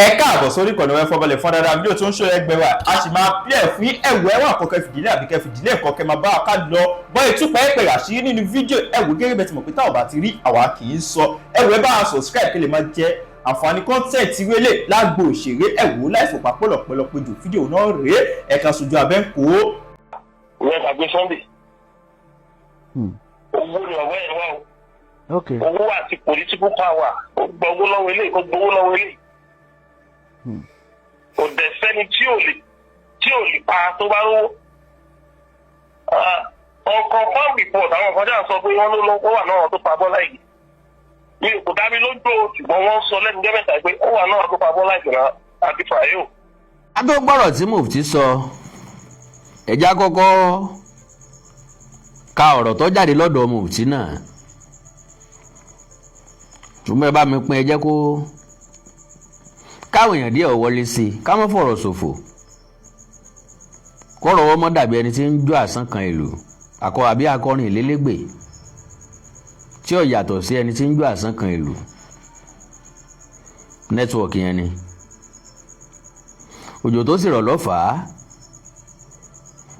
ẹ káàbọ̀ sórí ìkànnì wọn fọbalẹ̀ fún dáadáa fídíò tó ń ṣe ẹgbẹ́ wa a sì máa pílẹ̀ fún ẹ̀wọ̀ ẹ̀wọ̀n àkọ́kẹ́ fìdílé àbí kẹ́ fìdílé ẹ̀kọ́ kẹ́ máa bá wa ká lọ bọ́ ìtúpẹ́ ẹ̀pẹ̀ àṣírí nínú fídíò ẹ̀wọ̀ gẹ́gẹ́ bẹ́ẹ̀ tí mo pé táwọn bá ti rí àwa kì í sọ ẹ̀wọ̀ ẹ bá wa subscribe kí lè máa jẹ àǹfààní kọ́ńtẹ́ẹ̀tì wẹ́lẹ̀ lágbo òṣèré ẹ̀wọ̀ láìfò papọ̀lọ̀ pẹ̀lọ́pẹ̀ jù fídíò náà rèé ẹ̀ka sojú abẹ́ ń kó. ìyẹn tàgbé Sunday owó ni ọ̀wẹ́ ẹ̀ wá o owó àti political power ó gbowó lọ́wọ́ eléyìí ó gbowó lọ́wọ́ eléyìí kò dẹ̀ sẹ́ni tí ò lè pa tó bá rówó. ọkọ̀ farm report àwọn kan jà sọ pé wọ́n ló lọ́wọ́ wà náà tó pa Bọ́lá Ìgè mi kò dá mi lójú ṣùgbọ́n wọ́n sọ lẹ́nu gẹ́mẹ̀ta pé ó wà náà tó pa Bọ́lá Ìgè náà àti fàáyò. adógbọ́rọ̀ tí Mufty sọ ẹ̀já kọ́kọ́ ka ọ̀rọ̀ tó jáde lọ́dọ̀ Mufty náà ṣùgbọ́n ẹ bá mi pín ẹ jẹ́ kó káwọn èèyàn díẹ̀ wọlé sí i ká má fọ̀rọ̀ ṣòfò kọ́rọ̀ wọ́n mọ́ dàbí ẹni tí ń jó àsán kan ìlú àbí akọrin ìlélégbè tí ò yàtọ̀ sí ẹni tí ń jó àsán kan ìlú nẹ́tíwọ̀kì yẹn ni òjò tó sì rọ̀ lọ́fàá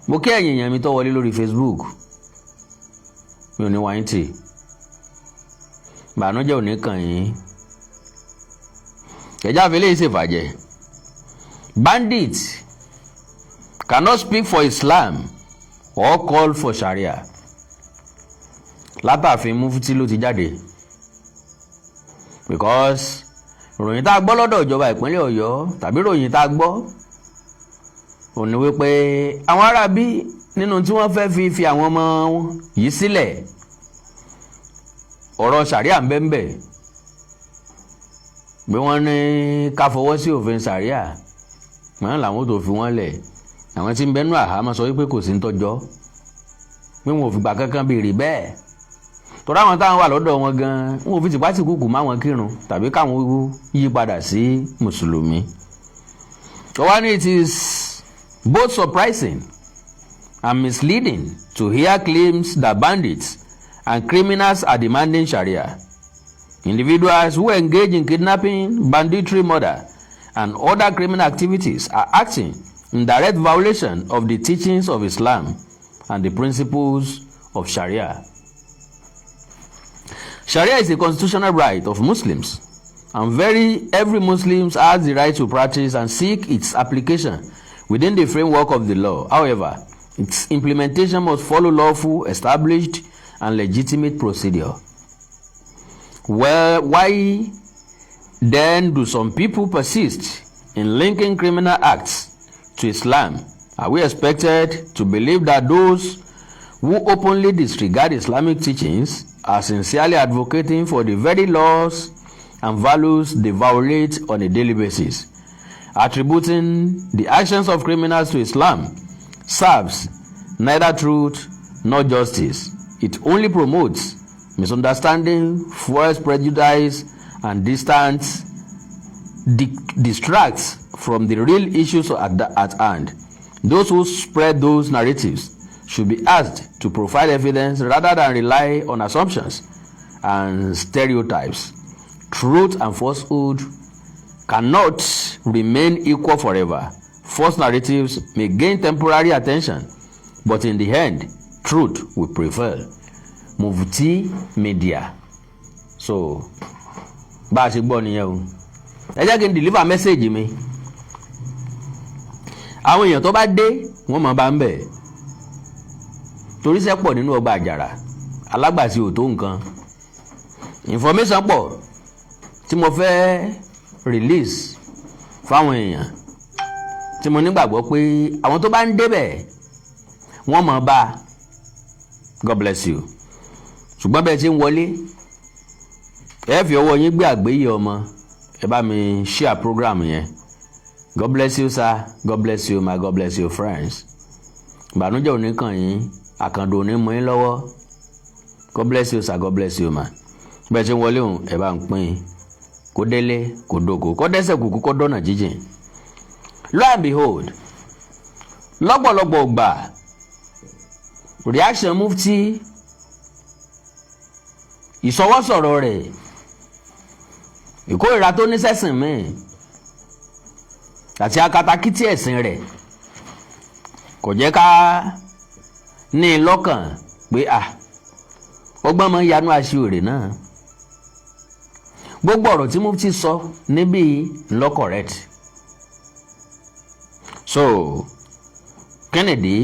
mo kí ẹ̀yin èèyàn mi tó wọlé lórí Facebook mi ò ní wáyé tì bànújẹ́ ò ní kàn yín ẹjá fẹlẹ́ ìṣèfàjẹ́ bandits cannot speak for Islam or call for Sharia látàfin Mufty ló ti jáde because ròyìn tá a gbọ́ lọ́dọ̀ ìjọba ìpínlẹ̀ Ọ̀yọ́ tàbí ròyìn tá a gbọ́ ò ní wípé àwọn aráabí nínú tí wọ́n fẹ́ fi àwọn ọmọ yìí sílẹ̀ ọ̀rọ̀ Sharia ń bẹ bí wọ́n ní ká fọwọ́ sí òfin Sharia wọ́n làwọn tó fi wọ́n lẹ̀ àwọn tí ń bẹ́nu àhámọ́ sọ wípé kò sí ń tọ́jọ́ pé wọn ò fìgbà kankan béèrè bẹ́ẹ̀ tọ́ra àwọn táwọn wà lọ́dọ̀ wọn gan wọn ò fi tìpá tìkúkù má wọn kírun tàbí káwọn yí padà sí mùsùlùmí. One, it is both surprising and misleading to hear claims that bandits and criminals are demanding Sharia. Individuals who engage in kidnapping, banditry, murder, and other criminal activities are acting in direct violation of the teachings of Islam and the principles of Sharia. Sharia is a constitutional right of Muslims, and every Muslim has the right to practice and seek its application within the framework of the law. However, its implementation must follow lawful, established, and legitimate procedure. Well, why then do some people persist in linking criminal acts to Islam? Are we expected to believe that those who openly disregard Islamic teachings are sincerely advocating for the very laws and values they violate on a daily basis? Attributing the actions of criminals to Islam serves neither truth nor justice. It only promotes misunderstanding, fuels prejudice, and distracts from the real issues at hand. Those who spread those narratives should be asked to provide evidence rather than rely on assumptions and stereotypes. Truth and falsehood cannot remain equal forever. False narratives may gain temporary attention, but in the end, truth will prevail. Mufty Media. So, bá a ṣe gbọ́ nìyẹn o. Ẹ jẹ́ kí n deliver message mi. Àwọn èèyàn tó bá dé wọ́n máa bá ń bẹ̀. Torí iṣẹ́ pọ̀ nínú ọgbà àjàrà. Alágbàsí ò tó nǹkan. Information pọ̀ tí mo fẹ́ release fáwọn èèyàn. Tí mo nígbàgbọ́ pé àwọn tó bá ń débẹ̀ wọ́n máa bá. God bless you. Ṣùgbọ́n bẹ́ẹ̀ tí ń wọlé ẹ fi ọwọ́ yín gbé àgbéyé ọmọ ẹ bá mi share program yẹn. God bless you sir, God bless you my, God bless you friends. Ìbànújẹ́ ò ní kàn yín, àkàndò ò ní mú yín lọ́wọ́. God bless you sir, God bless you man. Bẹ́ẹ̀ tí ń wọlé òun ẹ bá ń pín kó délé kó dóko kó dẹ́sẹ̀ kúkú kó dọ́nà jíjìn. Lo and behold, lọ́pọ̀lọpọ̀ gbà reaction Mufty ìsọwọ́sọ̀rọ̀ rẹ̀ ìkórìíra tó ní sẹ́sìn míì àti akatakítí ẹ̀sìn rẹ̀ kò jẹ́ ká ní lọ́kàn pé ọgbọ́n máa ń yanú aṣiwèrè náà. Gbogbo ọ̀rọ̀ tí Mufty sọ níbí ló correct. So Kennedy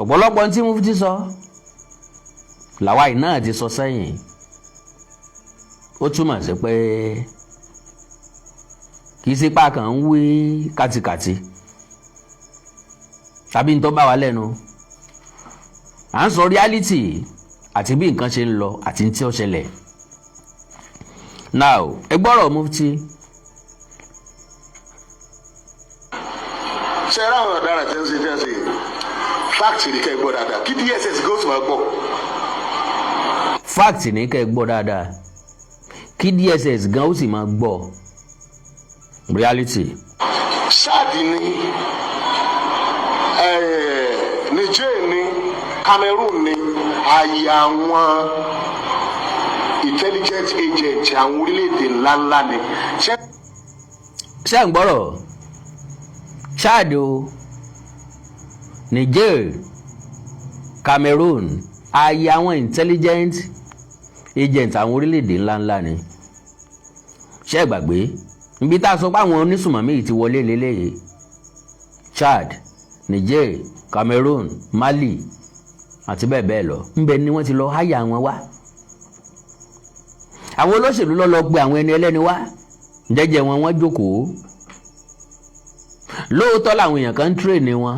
ọ̀pọ̀lọpọ̀ tí Mufty sọ làwa yìí náà ti sọ sẹ́yìn. Ó túmọ̀ sí pé kì í sí pa kàn ń wí kátikàti tàbí ń tó bá wa lẹ́nu. À ń sọ reality àti bí nǹkan ṣe ń lọ àti tí ó ṣẹlẹ̀. Now ẹ gbọ́rọ̀ Mufty. ṣe ra àwọn ọ̀daràn tí ń ṣe fẹ́ẹ́ ṣe fact ní kẹ́ ẹ gbọ́ dáadáa kí DSS gò sì máa gbọ́. Fact ní kẹ́ ẹ gbọ́ dáadáa kí DSS gan ó sì máa gbọ́. Reality. Ṣáàdì ni Niger ni Cameroon ni ààyè àwọn intelligence agent àwọn orílẹ̀-èdè ńláńlá ni. ṣé ń gbọ́rọ̀ Chad o Niger Cameroon ààyè àwọn intelligence agent àwọn orílẹ̀-èdè ńláńlá ni. ṣé gbàgbé ibi tá a sọ pé àwọn onísùmọ̀mí yìí ti wọlé lélẹ́yìí Chad Niger Cameroon Mali àti bẹ́ẹ̀ bẹ́ẹ̀ lọ ńbẹ ni wọ́n ti lọ háyà wọn wá. Àwọn olóṣèlú lọ gbé àwọn ẹni ẹlẹ́ni wá jẹ́jẹ́ wọn wọ́n jókòó. Lóòótọ́ làwọn èèyàn kan ń tírèèni wọn.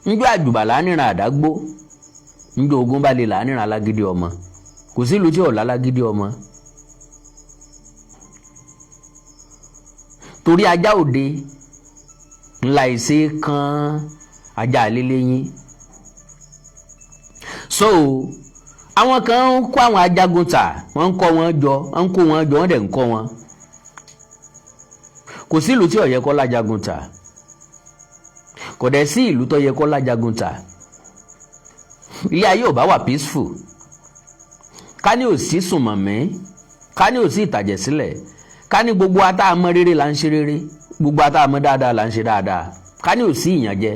Njọ́ àjùbà lánìràn àdágbó njọ́ ogun bá lè lánìràn alágídí ọmọ. Kò sí ìlú tí ò lálágídí ọmọ. Torí ajá òde ńlá ìṣe kan ajá àléléyìn. So àwọn kan ń kó àwọn ajagun tà wọ́n ń kó wọn jọ wọ́n dẹ̀ ń kọ́ wọn. Kò sí ìlú tí ó yẹ kó lájagun tà, kò dẹ̀ sí ìlú tó yẹ kó lájagun tà. Ilé ayé ò bá wà peaceful ká ní ò sí sùnmọ̀mí, ká ní ò sí ìtàjẹ̀sílẹ̀, ká ní gbogbo ata àmọ́ rere là ń ṣe rere, gbogbo ata àmọ́ dáadáa là ń ṣe dáadáa, ká ní ò sí ìyànjẹ.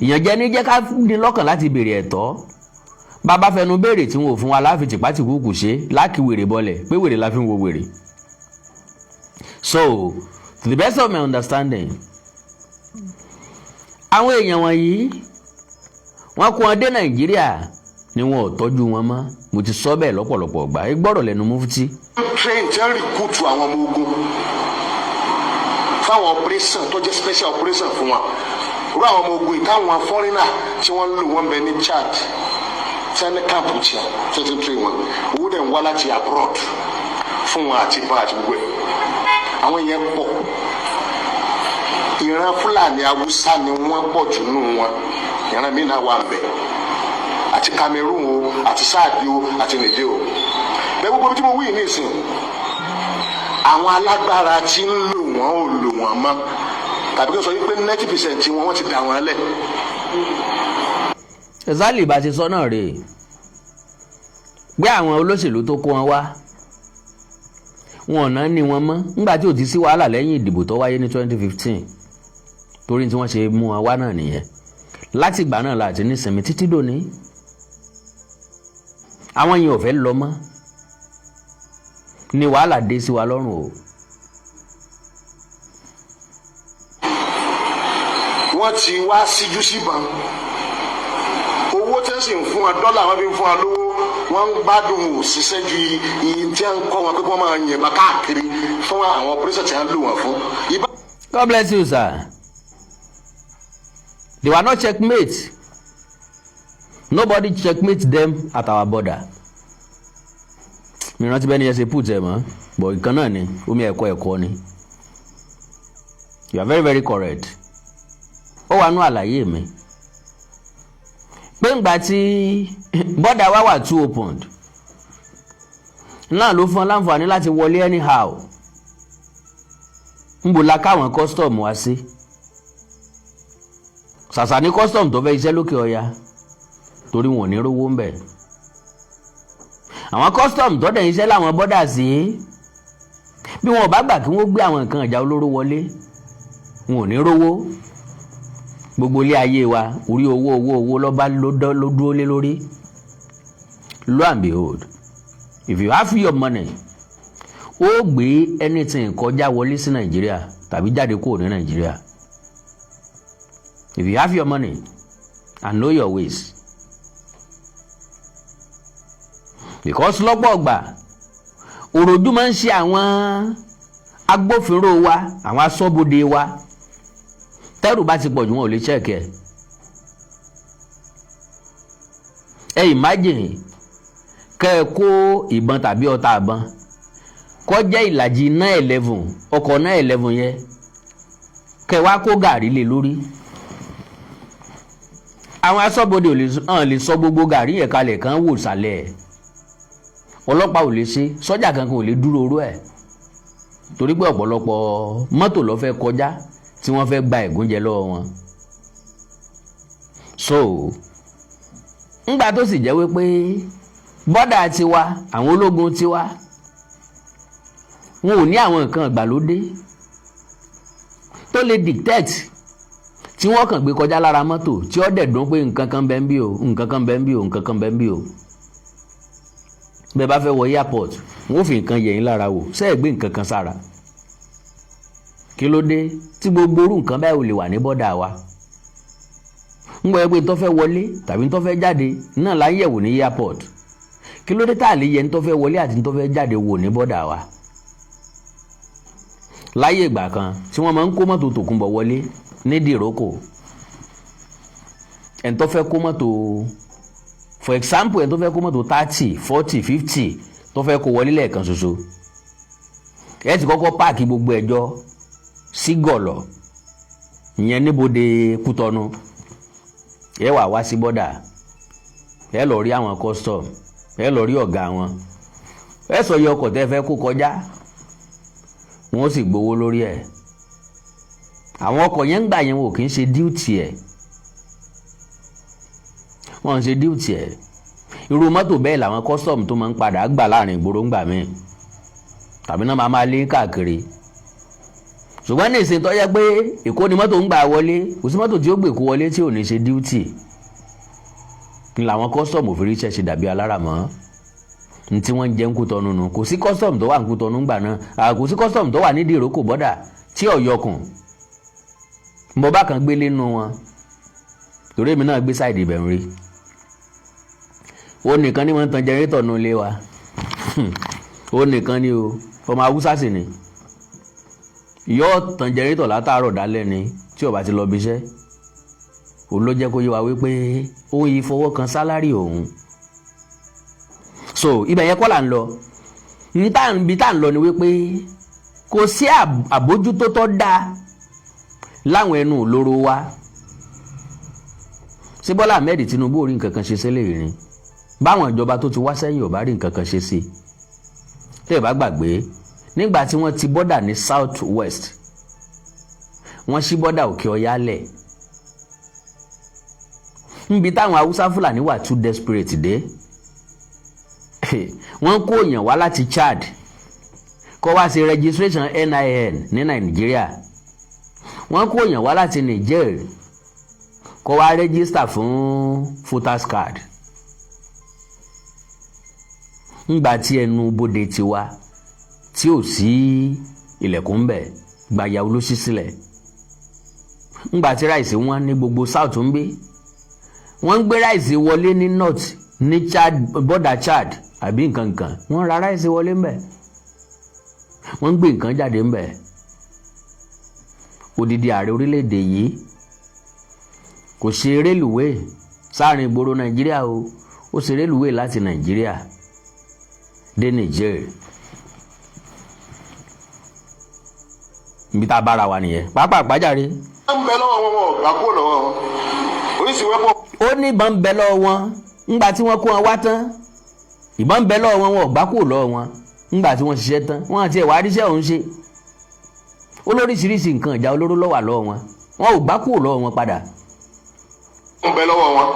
Ìyànjẹ ní jẹ́ ká ní lọ́kàn láti béèrè ẹ̀tọ́. Bàbá fẹnu béèrè tí wọn ò fún wa láfi tìpátìkúùkù ṣe láàkì wèrè bọlẹ̀ pé wèrè la fi ń wo wèrè. So to the best of my understanding àwọn èèyàn wọ̀nyí wọ́n kó wọn dé Nàìjíríà ni wọn ò tọ́jú wọn mọ́. Mo ti sọ bẹ́ẹ̀ lọ́pọ̀lọpọ̀ ìgbà ẹ gbọ́rọ̀ lẹ́nu Mufty. train tí wọ́n rìkútù àwọn ọmọ ogun fáwọn operation tó jẹ́ special operation fún wa irú àwọn ọmọ ogun ìtàwọn fọ́rínà tí wọ́n lò wọ́n bẹ ní Chad sẹ́ni káàpù tí wọ́n ti train wọn owó dẹ̀ ń wá láti abroad fún wọn àti ìbọn àti gbogbo ẹ̀. Àwọn yẹn pọ̀ ìran Fúlàní Haúsá ni wọ́n pọ̀ jù nù wọn ìran mi náà wà ń bẹ̀ àti Cameroon o àti Chad o àti Niger o. Bẹ́ẹ̀ gbogbo tí mo wí ní ìsìn àwọn alágbára tí ń lò wọ́n ò lò wọ́n mọ́ tàbí kí n sọ wípé 90% wọn ti dà wọ́n lẹ̀. Exactly bá ti sọ náà rèé gbé àwọn olóṣèlú tó kó wọn wá wọn ọ̀nà ní wọn mọ́ nígbà tí ò ti sí wàhálà lẹ́yìn ìdìbò tó wáyé ní 2015 torí tí wọ́n ṣe mú wọn wá náà nìyẹn. Láti ìgbà náà láti nísinmi títí dòní àwọn yẹn ò fẹ́ lọ mọ́ ni wàhálà dé sí wa lọ́rùn o. Wọ́n ti wá síjú síbọn owó tí wọ́n sì ń fún wa dọ́là wọn fi ń fún wa lówó wọ́n ń gbádùn òṣìṣẹ́ ju iye tí wọ́n ń kọ́ wọn pé kí wọ́n máa yìnbọn káàkiri fún àwọn operation tí wọ́n lò wọ́n fún. God bless you, sir. They were not checkmate. Nobody checkmate them at our border. Mi rántí bẹ́ẹ̀ ni ẹ ṣe put ẹ̀ mọ́ but ìkan náà ni omi ẹ̀kọ́ ni. You are very very correct. Ó wà nú àlàyé mi pé ńgbà tí border wa wà too opened náà ló fún láǹfààní láti wọlé anyhow. Ńbo la káwọn custom wá sí ṣàṣà ní custom tó fẹ́ iṣẹ́ lókè ọya torí wọn ò ní rówó ń bẹ̀. Àwọn custom tó dẹ̀ iṣẹ́ láwọn border sí bí wọn ò bá gbà kí wọ́n gbé àwọn nǹkan ìjà olóró wọlé wọn ò ní rówó. Gbogbo ilé ayé wa orí owó ló dúró lé lórí. Lo and behold, if you have your money, ó gbé anything kọjá wọlé sí Nàìjíríà tàbí jáde kúrò ní Nàìjíríà. If you have your money and know your ways. Because lọ́pọ̀ ọgbà òròjú máa ń ṣe àwọn agbófinró wa, àwọn aṣọ́bodè wa. Tẹ́rù bá ti pọ̀jù wọn ò lè ṣẹ́ẹ̀kẹ́. Ẹ imagine kẹ́ ẹ kó ìbọn tàbí ọta ìbọn kó jẹ́ ìlàjì 911 ọkọ̀ 911 yẹn kẹ́ wá kó gàrí lé lórí. Àwọn aṣọ́bodè ò lè sọ gbogbo gàrí yẹn kalẹ̀ kan wò sàlẹ̀ ẹ̀. Ọlọ́pàá ò lè ṣe, sọ́jà kankan ò lè dúró oró ẹ̀. Torí pé ọ̀pọ̀lọpọ̀ mọ́tò ló fẹ́ kọjá tí wọ́n fẹ́ gba ẹ̀gúnjẹ lọ́wọ́ wọn. So ńgbà tó sì jẹ́ wípé bọ́dà tiwa àwọn ológun tiwa wọn ò ní àwọn nǹkan ìgbàlódé tó lè dictate tí wọ́n kàn gbé kọjá lára mọ́tò tí ó dẹ̀ dún pé nǹkan kan bẹ́ẹ̀ ń bí o, nǹkan kan bẹ́ẹ̀ ń bí o, nǹkan kan bẹ́ẹ̀ ń bí o. Bẹ́ẹ̀ bá fẹ́ wọ airport wọ́n fi nǹkan yẹ̀yìn lára wò ṣé ẹ gbé nǹkan kan sára. Kí ló dé tí gbogbo orú nǹkan báyìí ò lè wà ní bọ́dà wa? ń gbọ́ pé tó fẹ́ wọlé tàbí tó fẹ́ jáde náà là ń yẹ̀wò ní airport. Kí ló dé tá a lè yẹ ní tó fẹ́ wọlé àti tó fẹ́ jáde wò ní bọ́dà wa? Láyé ìgbà kan tí wọ́n máa ń kó mọ́tò tòkunbọ̀ wọlé ní dìrókò, ẹni tó fẹ́ kó mọ́tò, for example ẹni tó fẹ́ kó mọ́tò 30, 40, 50 tó fẹ́ kó wọlé lẹ́ẹ̀kan ṣoṣo, ẹ ti kọ́kọ́ páàkì gbogbo ẹjọ́ sí gọ̀lọ̀ ìyẹn níbodè Kútọ́nù. Ẹ wá sí bọ́dà, ẹ lọ rí àwọn custom, ẹ lọ rí ọ̀gá wọn, ẹ sọ yọ ọkọ̀ tẹ́ fẹ́ kó kọjá, wọ́n sì gbowó lórí ẹ̀. Àwọn ọkọ̀ yẹn ń gbà yẹn wò kì í ṣe duty ẹ̀, wọ́n ń ṣe duty ẹ̀. Irú mọ́tò bẹ́ẹ̀ làwọn custom tó máa ń padà gbà láàrin ìgboro ńgbà míì tàbí náà máa lé káàkiri. Ṣùgbọ́n ní ìsìn tó yẹ pé Èkó ni mọ́tò ń gbà wọlé, kò sí mọ́tò tí ó gbé kó wọlé tí ò ní ṣe duty. Ní làwọn custom òfin iṣẹ́ ṣe dàbí aláràmọ́ ní tí wọ́n ń jẹ́ ń Kútọ́nù nù. Kò sí custom tó wà ń Kútọ́nù ńgbà náà, kò sí custom tó wà nídìí ìrókò bọ́dà tí ọ̀yọkùn. Mo bá kan gbélé nínú wọn torí èmi náà gbé sáìdì ibẹ̀ ń rí. Ó nìkan ni wọ́n ń tan jẹrẹ́tọ̀ nù ilé wa. Ó nìkan ni o, ọmọ Haúsá sì ni. Yóò tan jẹrẹ́tọ̀ látàárọ̀ dálẹ́ ni tí ó bá ti lọ bí iṣẹ́. Òun ló jẹ́ kó yé wa wípé ó yí fọwọ́ kan sálárì òun. So ibẹ̀ yẹn kọ́ là ń lọ. Ibi tá à ń lọ ni wípé kò sí àbójútó tó dáa láwọn ẹnu olóró wa. Ṣé Bọ́lá Ahmed Tinubu ò rí nǹkan kan ṣe sílẹ̀ rí? Báwọn ìjọba tó ti wá sẹ́yìn ò bá rí nǹkan kan ṣe sí. Tẹ́ ẹ bá gbàgbé nígbà tí wọ́n ti bọ́dà ní South West, wọ́n ṣí bọ́dà Òkè Ọya lẹ̀. Níbi táwọn Haúsá Fúlàní wà too desperate dé, wọ́n kó èèyàn wá láti Chad kó wá ṣe registration NIN ní Nàìjíríà. Wọ́n kó èèyàn wá láti Niger kó wá register fún voters card. Nígbà tí ẹnu bodè ti wá tí ò sí ilẹ̀kùn bẹ̀ gbàyà olóṣì sílẹ̀. Nígbà tí ráìsì wọn ní gbogbo South ń gbé, wọ́n ń gbé ráìsì wọlé ní North ní Chad, border Chad àbí nǹkan kan, wọ́n ra ráìsì wọlé ń bẹ̀, wọ́n ń gbé nǹkan jáde ń bẹ̀. Odidi ààrẹ orílẹ̀-èdè yìí kò ṣe rélùwé sáàrin ìgboro Nàìjíríà o, ó ṣe rélùwé láti Nàìjíríà dé Niger. Ibi tá a bára wa nìyẹn pàápàá pàjáre. ń bẹ lọ́wọ́ wọn ọ̀gbà kó lọ́wọ́ wọn oríṣi wẹ́pọ̀. Ó ní ìbọn ń bẹ lọ́wọ́ wọn ńgbà tí wọ́n kó wọn wá tán, ìbọn ń bẹ lọ́wọ́ wọn ọ̀gbà kó lọ́wọ́ wọn ńgbà tí wọ́n ṣiṣẹ́ tán, wọ́n àti ẹ̀wà àríṣẹ́ òun ṣe. Olóríṣiríṣi nǹkan ìjà olóró ló wà lọ́wọ́ wọn, wọn ò gbà kó lọ́wọ́ wọn padà. ń bẹ lọ́wọ́ wọn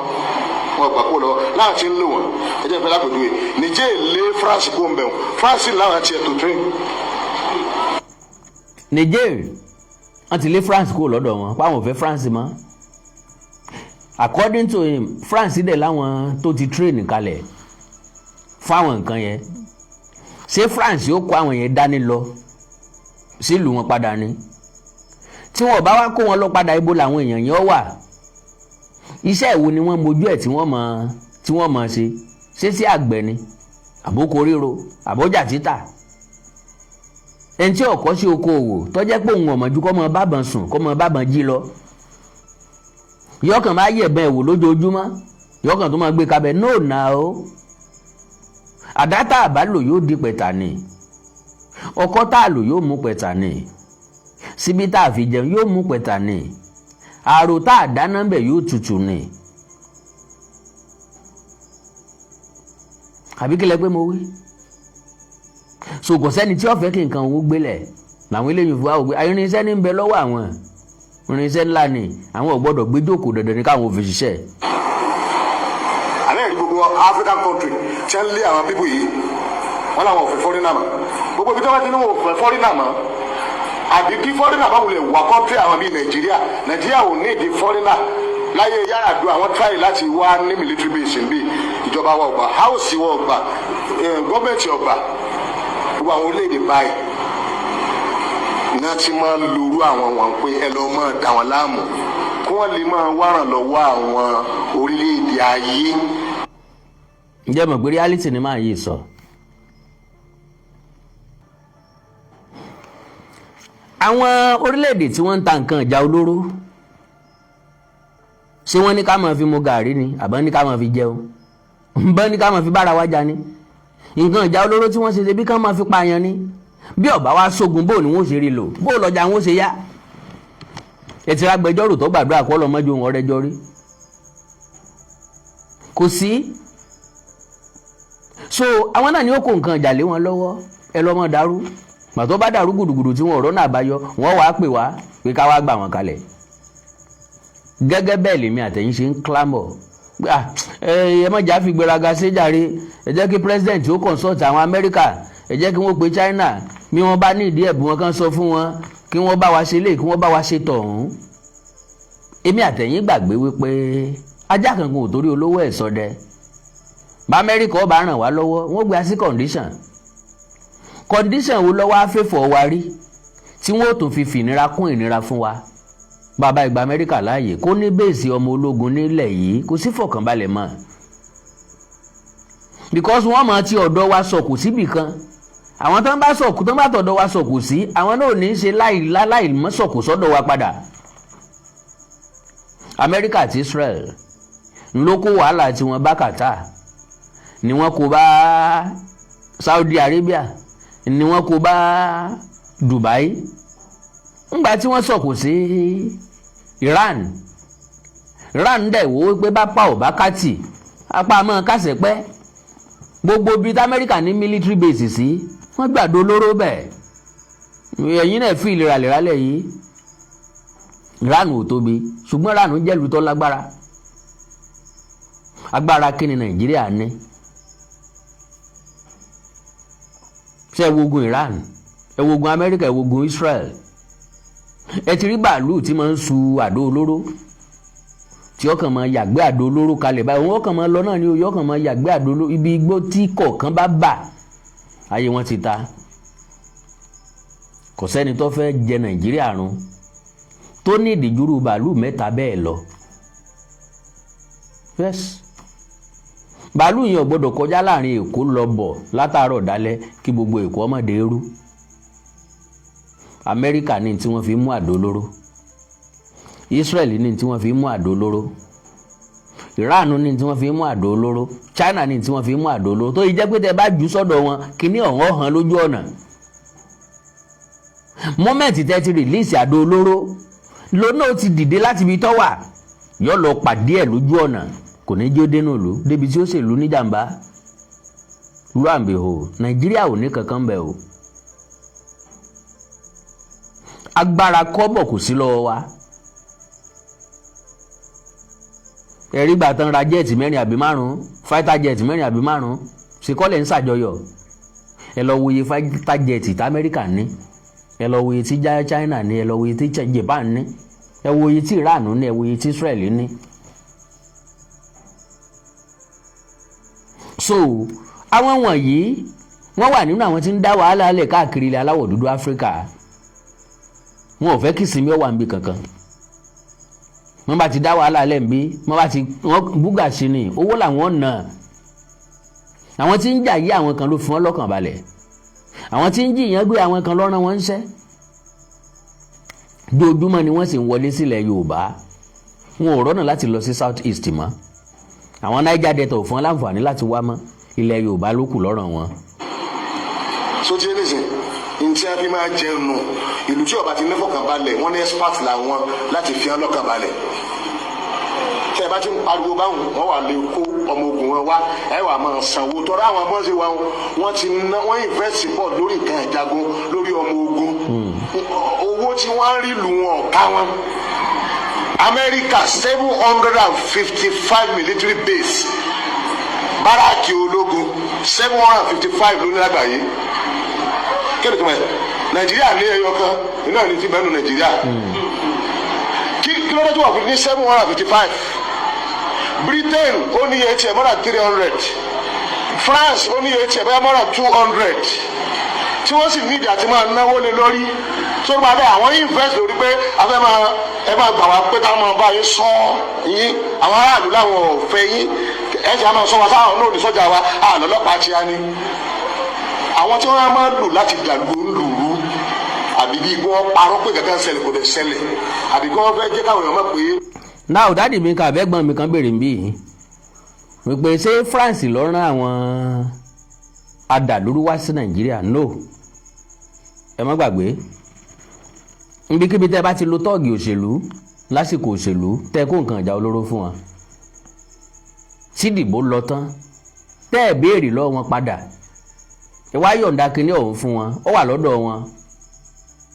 ọ̀gbà kó lọ́wọ́ láti ń lò wọ́n ẹjẹ́ ìfẹ́ lápẹ̀jùwe Niger lé France kó ń bẹ̀ wọ́n France láwọn àti ẹ̀tọ́ train Niger wọ́n ti lé France kúrò lọ́dọ̀ wọn páwọn ò fẹ́ France mọ́. According to him, France dẹ̀ láwọn tó ti train kalẹ̀ fáwọn nǹkan yẹn. Ṣé France yóò kó àwọn yẹn dání lọ sílùú wọn padà ni? Tí wọ́n bá wá kó wọn lọ padà, ibo làwọn èèyàn yẹn wà? Iṣẹ́ ìwo ni wọ́n mojú ẹ̀ tí wọ́n mọ̀ ṣe sí àgbẹ̀ ni àbókò ríro àbójà títà. Ẹni tí ọkọ̀ sí okòòwò tó jẹ́ pé òun ọ̀mọ̀jú kọ́ mọ bábọn sùn kọ́ mọ bábọn jí lọ, yọkàn máa yẹ̀bẹ̀ ẹ̀wò lójoojúmọ́, yọkàn tó máa gbé kabẹ̀ no now. Àdá tá a bá lò yóò di pẹ̀tà ni, ọkọ́ tá a lò yóò mú pẹ̀tà ni, síbi tá a fi jẹun yóò mú pẹ̀tà ni, àrò tá a dáná bẹ̀ yóò tutù ni. Àbí kílẹ̀ pé mo wí? So kò sẹ́ni tí ó fẹ́ kí nǹkan owó gbélẹ̀ làwọn eléyìí fún wa wò pé irinṣẹ́ ní ń bẹ lọ́wọ́ àwọn, irinṣẹ́ ńlá ni àwọn ò gbọ́dọ̀ gbé jókòó dandan ní káwọn ò fi ṣiṣẹ́. àlẹ́ ìlú gbogbo African country tí wọ́n lé àwọn pípù yìí wọ́n làwọn ò fẹ́ fọ́rínà mọ́, gbogbo ibi tí wọ́n ti ní wọn ò fẹ́ fọ́rínà mọ́, àbí kí fọ́rínà bá wulẹ̀ wà country àwọn bíi Nàìjíríà ò ní ìdí fọ́rínà. Láyé Yar'Adua àwọn try láti wá ní military base ń bí ìjọba wa ọgbà house wa ọgbà gọ́ọ̀mẹ̀ntì ọgbà gbogbo àwọn orílẹ̀-èdè báyìí náà ti máa lòrú àwọn wọn pé ẹ lọ́ọ́ máa dà wọ́n láàmú kí wọ́n lè máa wárán lọ́wọ́ àwọn orílẹ̀-èdè ayé. Ǹjẹ́ mọ̀ pé reality ni máa yìí sọ? Àwọn orílẹ̀-èdè tí wọ́n ń ta nǹkan ìjà olóró, ṣé wọ́n ní ká máa fi mu gàrí ni àbọ̀ ní ká máa fi jẹun? Bọ́n ní ká máa fi bára wa jà ni? Nǹkan ìjà olóró tí wọ́n ṣe ṣe bí ká máa fi pààyàn ni? Bí ọ̀bá wa sógun bó ni wọ́n ṣe rí lò, bó lọ́jà wọn ṣe yá? Ètò agbẹjọ́rò tó gbàdúrà kọ́ lọ́mọdé ohun ọ̀rẹ́jọ́ rí kò sí. So àwọn náà ni ó kó nǹkan ìjà lé wọn lọ́wọ́, ẹ lọ́mọ dàrú, màtó bá dàrú gùdùgùdù tí wọn ọ̀rọ̀ náà bá yọ wọ́n wàá pè wá pé ká wá gbà wọ́n kalẹ̀. Gẹ́gẹ́ bẹ́ẹ̀ lèmi àtẹ̀yìn ṣe ń clamor ẹ má jà fi gbéraga ṣe jàre, ẹ jẹ́ kí president ó consult àwọn Amẹ́ríkà, ẹ jẹ́ kí wọ́n pe China, bí wọ́n bá ní ìdí ẹ̀bùn wọn kan sọ fún wọn kí wọ́n bá wa ṣe lè kí wọ́n bá wa ṣe tọ̀hún. Èmi àtẹ̀yìn gbàgbé wípé ajá kankan ò torí olówó ẹ̀ ṣọdẹ. Bá Amẹ́ríkà ó bá ràn wá lọ́wọ́ wọ́n gbé sí condition wo lọ́wọ́ afẹ́fọ́ wa rí tí wọ́n ò tún fi fìnira kún ìnira fún wa. Bàbá ìgbà Amẹ́ríkà láàyè kó ní bẹ́ẹ̀sì ọmọ ológun nílẹ̀ yìí kò sí fọ̀kànbalẹ̀ mọ́, because wọ́n máa ti ọ̀dọ̀ wa sọ̀kù síbì kan. Àwọn tó ń bá sọ̀kù tó ń bá tọ̀dọ̀ wa sọ̀kù sí, àwọn náà ò ní í ṣe láì mọ́ sọ̀kù sọ́dọ̀ wa padà. Amẹ́ríkà àti Israel ló kó wàhálà tí wọ́n bá Qatar, ni wọ́n kó bá Saudi Arabia, ni wọ́n kó bá Dubai. Ńgbà tí wọ́n sọ̀kù sí Iran dẹ̀ wò pé bá pa ò bá kàtì apá mọ́ kásẹ̀ pẹ́. Gbogbo bíi Amẹ́ríkà ní military base sí wọ́n gbàdo olóró bẹ́ẹ̀. Ẹ̀yin náà fi ìlera lè rálẹ̀ yìí. Iran ò tóbi ṣùgbọ́n Iran jẹ́ ìlú tó lágbára. Agbára kí ni Nàìjíríà ní? Ṣé ẹ wo ogun Iran, ẹ wo ogun Amẹ́ríkà, ẹ wo ogun Israel? Ẹ ti rí bàálù tí máa ń su àdó olóró tí ọkàn máa yàgbé àdó olóró kalẹ̀ báyìí, wọ́n kàn máa lọ náà ní oyè ọkàn máa yàgbé àdó olóró ibi igbó tí kọ̀ọ̀kan bá bà ayé wọn ti ta. Kò sẹ́ni tó fẹ́ jẹ Nàìjíríà run tó ní ìdíjúrú bàálù mẹ́ta bẹ́ẹ̀ lọ. Yes. Bàálù yẹn ò gbọ́dọ̀ kọjá láàrin Èkó lọ bọ̀ látàárọ̀ dálẹ́ kí gbogbo Èkó ọmọdé rú. Amẹ́ríkà ní tí wọ́n fi mú àdó olóró, Israel ní tí wọ́n fi mú àdó olóró, Iran ní tí wọ́n fi mú àdó olóró, China ní tí wọ́n fi mú àdó olóró. Tó yí jẹ́ pé tẹ́ bá jù sọ́dọ̀ wọn kíní ọ̀hún hàn lójú ọ̀nà. Mọ́mẹ́ǹtì tẹ́ ti rìlíìsì àdó olóró lónà ó ti dìde láti ibi tó wà yóò lọ pàdé ẹ̀ lójú ọ̀nà, kò ní jó dénú ìlú débi tí ó sì lù ní jàǹbá. Lu àǹbẹ̀hò Nàìjíríà ò ní kankan bẹ̀ o. Agbára kọ́bọ̀ kò sí lọ́wọ́ wa. Ẹ̀rí gbà tán ra jẹ́ẹ̀tì mẹ́rin àbí márùn-ún, fighter jẹ́ẹ̀tì mẹ́rin àbí márùn-ún, ṣe kọ́lẹ̀ ń ṣàjọyọ̀. Ẹ lọ wo iye fighter jẹ́ẹ̀tì tí Amẹ́ríkà ní, ẹ lọ wo iye tí China ní, ẹ lọ wo iye tí Japan ní, ẹ wo iye tí Iran ní, ẹ wo iye tí Israel ní. So àwọn wọ̀nyí wọ́n wà nínú àwọn tí ń dá wàhálà lẹ̀ káàkiri ilẹ̀ aláwọ̀ dúdú Áfíríkà. Wọn ò fẹ́ kí ìsinmi ó wà níbi kankan. Wọ́n bá ti dá wàhálà lẹ̀ ń bí, wọ́n búgà sí ni, owó làwọn nà. Àwọn tí ń jà yí àwọn kan ló fi wọ́n lọ́kàn balẹ̀. Àwọn tí ń jìyàn gbé àwọn kan lọ́rán wọn ń ṣẹ́. Dojúmọ́ ni wọ́n sì ń wọlé sílẹ̀ Yorùbá. Wọn ò rọ́nà láti lọ sí South East mọ́. Àwọn Niger Delta ò fún wọn láǹfààní láti wá mọ́. Ilẹ̀ Yorùbá ló kù lọ́rọ̀ wọn. So tí ẹni sìn ntí a fi máa jẹun nù ìlú tí ọba ti ní fọkànbalẹ̀ wọ́n ní expert làwọn láti fi hàn lọ́kànbalẹ̀. Tẹ́ ẹ bá ti ń pariwo báwọn wọ́n wà lè kó ọmọ ogun wọn wá ẹ wà máa sanwó tọ́ra àwọn ọmọ ṣe wà wọ́n ti ná wọ́n invest pọ̀ lórí nǹkan ìjagun lórí ọmọ ogun. Owó tí wọ́n rí lù wọn ọ̀ká wọn. America 755 military base báràkì ológun 755 ló ní lágbàáyé. Kéde tó mọ̀ ẹ́ Nàìjíríà ní ẹyọ kan iná ní ti bẹ́ẹ̀ nù Nàìjíríà. Kí ló dé tó wà fún ní 755? Britain ó ní iye tiẹ̀ mọ́ra 300. France ó ní iye tiẹ̀ bẹ́ẹ̀ mọ́ra 200. Tí wọ́n sì nídìí àti máa náwó lé lórí. Tó máa bẹ́ẹ̀ àwọn invest lórí pé afẹ́ ẹ máa gbà wá pé táwọn máa bá yín sọ yín àwọn aráàlú láwọn ò fẹ́ yín ẹ̀jẹ̀ á máa sọ wa sáwọn náà ní sọ́jà wa àlọ́lọ́pàá ti á ní. Àwọn tí wọ́n máa lò láti dàgbò lùrú àbí bí wọ́n parọ́ pé kankan ṣẹlẹ̀ kò dẹ̀ ṣẹlẹ̀ àbí kí wọ́n fẹ́ jẹ́ káwọn èèyàn mọ̀ pé. Náà dáàdì mi kan àbẹ́gbọ́n mi kan béèrè ń bí wípé ṣé France ló rán àwọn adàlúrú wá sí Nàìjíríà? No, ẹ má gbàgbé níbikíbi tẹ́ bá ti lo tọ́ọ̀gì òṣèlú lásìkò òṣèlú tẹ́ kó nǹkan ìjà olóró fún wọn tí dìbò lọ tán tẹ́ ẹ̀ béèrè lọ́wọ́ wọn padà ẹ wá yọ̀ǹda kínní ọ̀hún fún wọn ó wà lọ́dọ̀ wọn.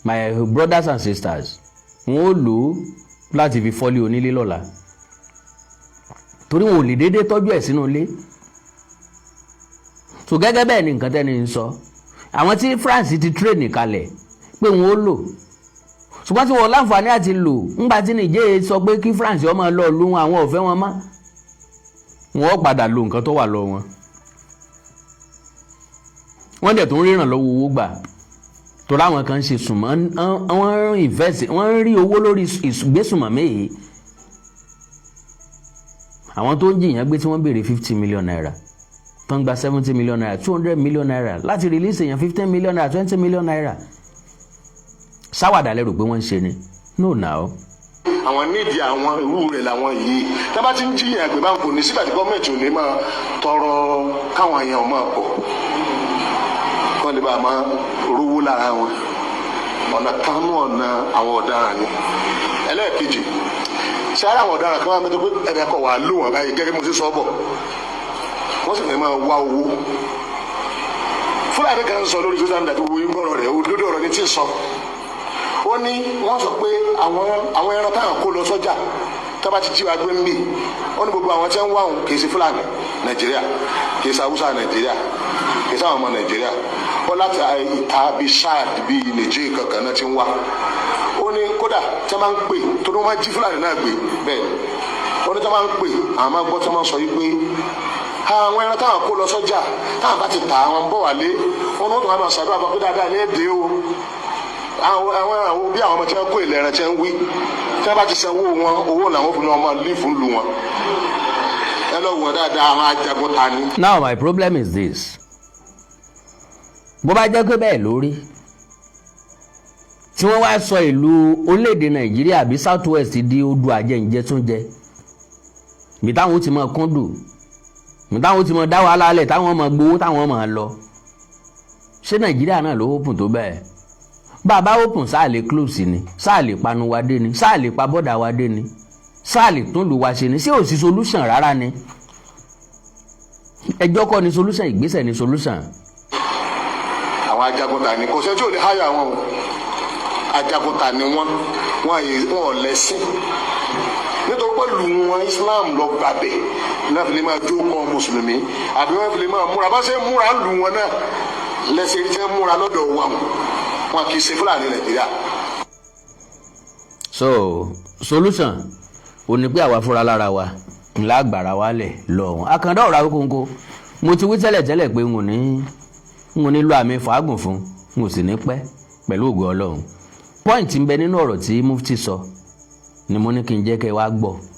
My brothers and sisters wọn ò lò ó láti fi fọ́lé onílé lọ́la torí wọn ò lè déédéé tọ́jú ẹ̀ sínú ilé. So gẹ́gẹ́ bẹ́ẹ̀ ni nǹkan tẹ́ni ń sọ àwọn tí France ti train kalẹ̀ pé wọn ó lò ṣùgbọ́n tí wọ́n láǹfààní àti lò ńgbà tí Nìjẹ́ sọ pé kí France ọmọ lọ lù wọn àwọn ò fẹ́ wọn mọ́ wọn ó padà lo nǹkan tó wà lọ wọn. Wọ́n dẹ̀ tó ń ríran lọ́wọ́ owó gbà torí àwọn kan ṣe sùnmọ́ wọ́n invest wọ́n rí owó lórí ìgbésùnmọ̀ méye. Àwọn tó ń jìyàn gbé tí wọ́n béèrè 50 million naira tó ń gba 70 million naira 200 million naira láti release èèyàn 15 million naira 20 million naira. Sáwàdà lẹ́rù pé wọ́n ń ṣe ni no now. Àwọn nídìí àwọn irú rẹ̀ làwọn yìí tá bá ti ń jiyàn pé báńkò ní sígbà tí gọ́ọ̀mẹ̀ntì ò ní máa tọrọ káwọn èèyàn máa pọ̀ kọ́ lè bá a máa rówó lára wọn ọ̀nà kanú ọ̀nà àwọn ọ̀daràn ni. Ẹlẹ́ẹ̀kejì ṣé ara àwọn ọ̀daràn kan wá mẹ́tọ́ pé ẹ̀rẹ́ kọ̀ wá lò wọ́n báyìí gẹ́gẹ́ bí mo ṣe sọ bọ̀ wọ́n sì fẹ́ máa wá owó. Fúlàní kan sọ lórí social media tó wo yín gbọ́rọ̀ rẹ̀ òdodo ọ̀rọ̀ ní tí ì sọ. Ó ní wọ́n sọ pé àwọn ẹran táwọn kó lọ sọ́jà tó bá ti jí wa gbé ń bì ó ní gbogbo àwọn tí ń wá òun kì í ṣe Fúlàní Nàìjíríà kì í ṣe Haúsá Nàìjíríà kì í ṣe àwọn ọmọ Nàìjíríà ó láti ìta bíi Chad bíi Niger kankan náà ti ń wá. Ó ní kódà tí wọ́n máa ń pè tó ní wọ́n jí Fúlàní náà gbé bẹ́ẹ̀ ni ó ní tí wọ́n máa ń pè àwọn máa gbọ́ tí wọ́n máa sọ yìí pé àwọn ẹran táwọn kó lọ sọ́jà táwọn bá ti tà àwọn bọ̀ wálé wọn ó tún wá máa ṣàdúrà pé dáadáa ní èdè o àwọn bí àwọn ọmọ tí wọ́n kó ìlẹ̀rẹ̀ tí wọ́n wí tí wọ́n bá ti sanwó wọn owó làwọn fún wọn máa lé fún lu wọn ẹ lọ wọ dáadáa àwọn ajagun ta ni. Now my problem is this bó bá jẹ́ pé bẹ́ẹ̀ lórí tí wọ́n wá sọ ìlú orílẹ̀-èdè Nàìjíríà bí South West di odò àjẹǹjẹ tún jẹ bí táwọn ti máa kúndùn bí táwọn ti máa dá wàhálà lẹ̀ táwọn máa gbowó táwọn máa lọ ṣé Nàìjíríà náà ló open tó bẹ́ẹ̀ bàbá open sáà lè close ni sáà lè panu wa dé ni sáà lè pa bọ́dà wa dé ni sáà lè tún lù wá ṣe ni sí ò sí solution rárá ni ẹjọ́ kọ́ ni solution ìgbésẹ̀ ni solution. Àwọn ajagunta ni kò sẹ́ni tí ò lè háyà wọn o ajagunta ni wọ́n ò lẹ́sìn nítorí pé lù wọn Islam lọ gbàbẹ̀ náà fi lè máa jó kọ́ mùsùlùmí àbí wọ́n fi lè máa múra bá ṣe múra lù wọn náà lẹ́sẹ̀ tí wọ́n múra lọ́dọ̀ wọn wọn kì í ṣe Fúlàní Nàìjíríà. So solution ò ní pé àwa fúnra lára wa ńlá àgbàrá wálẹ̀ lọ́hùn àkàndá ọ̀rọ̀ Awíkonko mo ti wí tẹ́lẹ̀ pé n ò ní lo àmì fàágùn fún n ò sì ní pẹ́ pẹ̀lú ògo Ọlọ́run point ń bẹ nínú ọ̀rọ̀ tí Mufty sọ ni mo ní kí n jẹ́ kẹ́ wá gbọ́.